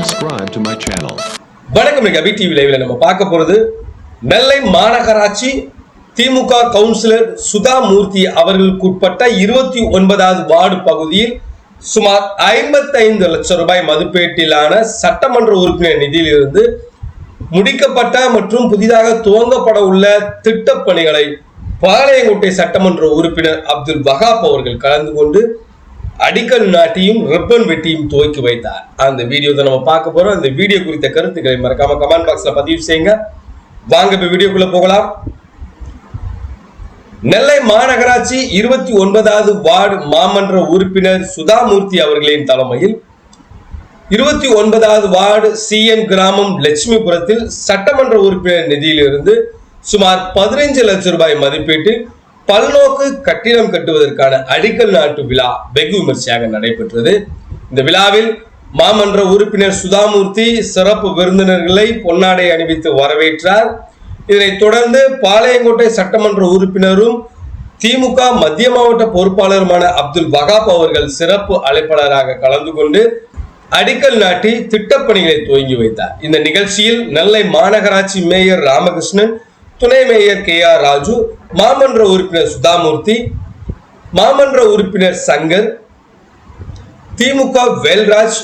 subscribe to my channel. வணக்கம். அபி TV லைவ்ல நம்ம பார்க்க போறது நெல்லை மாநகராட்சி திமுக கவுன்சிலர் சுதா மூர்த்தி அவர்களுக்குட்பட்ட 29வது வார்டு பகுதியில் சுமார் 55 லட்சம் ரூபாய் மதிப்பீட்டிலான சட்டமன்ற உறுப்பினர் நிதியிலிருந்து முடிக்கப்பட்ட மற்றும் புதிதாக துவங்கப்பட உள்ள திட்டப் பணிகளை பாளையங்கோட்டை சட்டமன்ற உறுப்பினர் அப்துல் வகாப் அவர்கள் கலந்து கொண்டு அடிக்கல் நாட்டியும் ரிப்பன் வெட்டியும் துவக்கி வைத்தார். அந்த வீடியோ தான் நம்ம பார்க்க போறோம். அந்த வீடியோ குறித்த கருத்துக்களை மறக்காம கமெண்ட் பாக்ஸ்ல பதிவு செய்யுங்க. வாங்க இப்ப வீடியோக்குள்ள போகலாம். நெல்லை மாநகராட்சி 29வது வார்டு மாமன்ற உறுப்பினர் சுதாமூர்த்தி அவர்களின் தலைமையில் 29வது வார்டு சிஎன் கிராமம் லட்சுமிபுரத்தில் சட்டமன்ற உறுப்பினர் நிதியிலிருந்து சுமார் 15 லட்சம் ரூபாய் மதிப்பீட்டில் பல்நோக்கு கட்டிடம் கட்டுவதற்கான அடிக்கல் நாட்டு விழா வெகு விமர்சையாக நடைபெற்றது. இந்த விழாவில் மாமன்ற உறுப்பினர் சுதாமூர்த்தி சிறப்பு விருந்தினர்களை பொன்னாடை அணிவித்து வரவேற்றார். இதனைத் தொடர்ந்து பாளையங்கோட்டை சட்டமன்ற உறுப்பினரும் திமுக மத்திய மாவட்ட பொறுப்பாளருமான அப்துல் வகாப் அவர்கள் சிறப்பு அழைப்பாளராக கலந்து கொண்டு அடிக்கல் நாட்டி திட்டப்பணிகளை துவங்கி வைத்தார். இந்த நிகழ்ச்சியில் நெல்லை மாநகராட்சி மேயர் ராமகிருஷ்ணன், துணை மேயர் KR ராஜு, மாமன்ற உறுப்பினர் சுதாமூர்த்தி, மாமன்ற உறுப்பினர் சங்கர், திமுக வேல்ராஜ்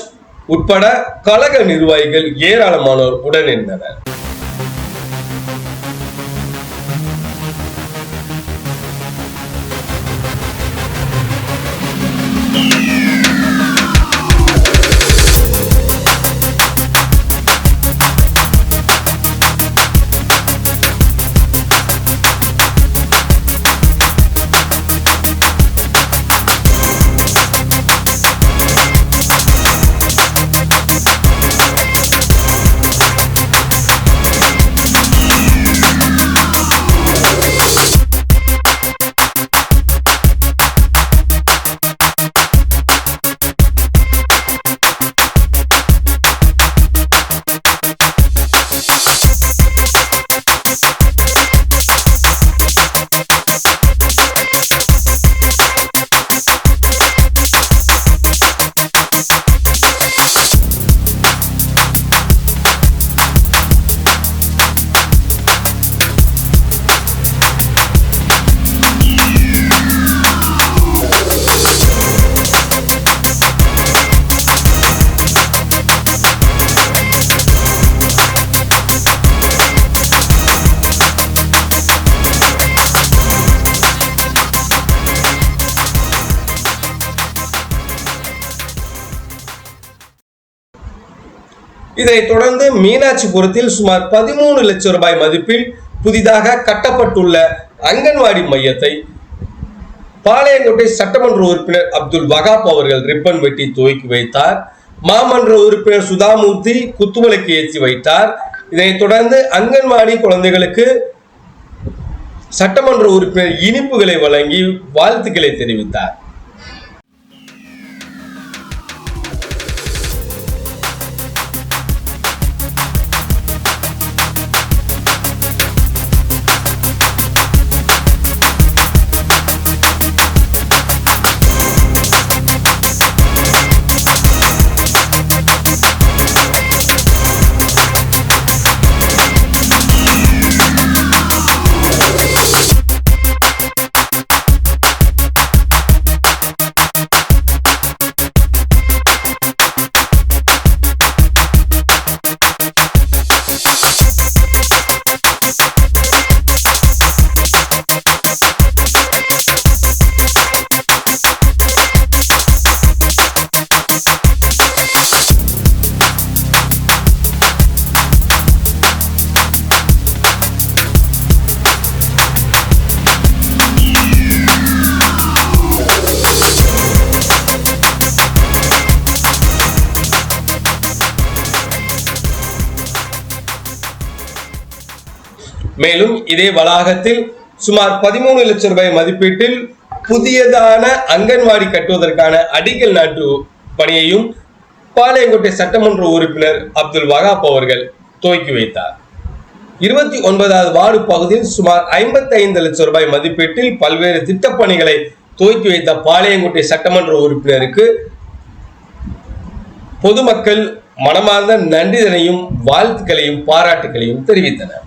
உட்பட கழக நிர்வாகிகள் ஏராளமானோர் உடனிருந்தனர். இதைத் தொடர்ந்து மீனாட்சிபுரத்தில் சுமார் 13 லட்சம் ரூபாய் மதிப்பில் புதிதாக கட்டப்பட்டுள்ள அங்கன்வாடி மையத்தை பாளையங்கோட்டை சட்டமன்ற உறுப்பினர் அப்துல் வகாப் அவர்கள் ரிப்பன் வெட்டி துவக்கி வைத்தார். மாமன்ற உறுப்பினர் சுதாமூர்த்தி குத்துவிளக்கு ஏற்றி வைத்தார். இதனைத் தொடர்ந்து அங்கன்வாடி குழந்தைகளுக்கு சட்டமன்ற உறுப்பினர் இனிப்புகளை வழங்கி வாழ்த்துக்களை தெரிவித்தார். மேலும் இதே வளாகத்தில் சுமார் 13 லட்சம் ரூபாய் மதிப்பீட்டில் புதியதான அங்கன்வாடி கட்டுவதற்கான அடிக்கல் நாட்டு பணியையும் பாளையங்கோட்டை சட்டமன்ற உறுப்பினர் அப்துல் வகாப் அவர்கள் துவக்கி வைத்தார். 29வது வார்டு பகுதியில் சுமார் 55 லட்சம் ரூபாய் மதிப்பீட்டில் பல்வேறு திட்டப்பணிகளை துவக்கி வைத்த பாளையங்கோட்டை சட்டமன்ற உறுப்பினருக்கு பொதுமக்கள் மனமார்ந்த நன்றிதனையும் வாழ்த்துக்களையும் பாராட்டுகளையும் தெரிவித்தனர்.